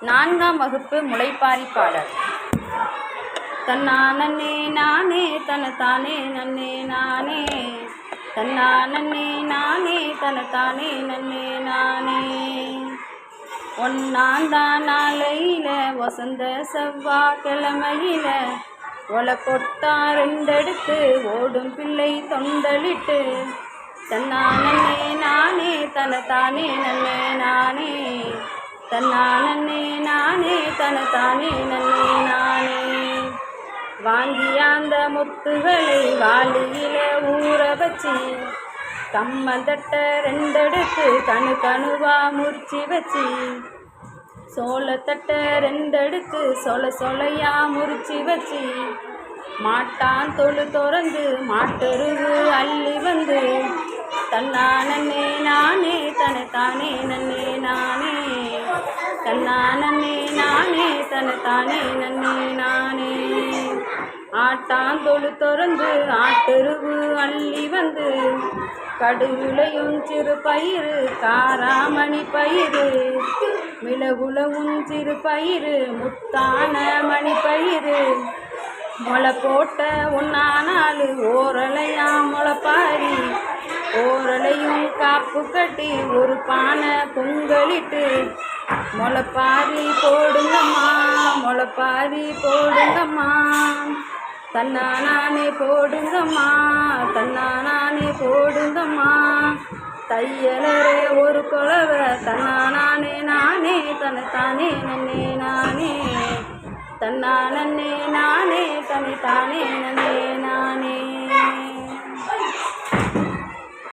4ஆம் வகுப்பு முளைப்பாரி பாடல். தன்னானே நானே தனத்தானே நன்னே நானே, தன்னானே நானே தனத்தானே நன்னே நானே. ஒன்னாந்தான் நாளையில வசந்த செவ்வாய்க்கிழமையில ஒலை கொட்டா ரெண்டெடுத்து ஓடும் பிள்ளை தொண்டலிட்டு, தன்னானே நானே தனத்தானே நன்னே நானே, தன்னானே நானே தனத்தானே நன்னே நானே. வாங்கியாந்த முத்துகளை வாளியில ஊற வச்சு, கம்மந்தட்ட ரெண்டெடுத்து கணு கணுவா முறிச்சி வச்சு, சோளத்தட்ட ரெண்டெடுத்து சொலையா முறிச்சி வச்சு, மாட்டான் தொழு திறந்து மாட்டெருவு அள்ளி வந்து, தன்னானே நானே தனத்தானே நன்னே நானே, தன்னானே நானே தனத்தானே நன்னே நானே. ஆட்டாந்தொழு திறந்து ஆட்டெருவு அள்ளி வந்து, கடுகுலையும் சிறு பயிறு காராமணி பயிறு, மிளகுலவும் சிறு பயிறு முத்தான மணி பயிறு, முளை போட்ட ஒன்னானாலு ஓரலையா முளைப்பாரி, ஓரலையும் காப்பு கட்டி ஒரு பானை பொங்கலிட்டு, முளைப்பாரி போடுங்கம்மா முளைப்பாரி போடுங்கம்மா, தன்னானே போடுங்கம்மா தன்னானே போடுங்கம்மா. தையலரே ஒரு குழவை தன்னானே நானே தனத்தானே நன்னே நானே, தன்னானே நானே தனத்தானே நன்னே நானே.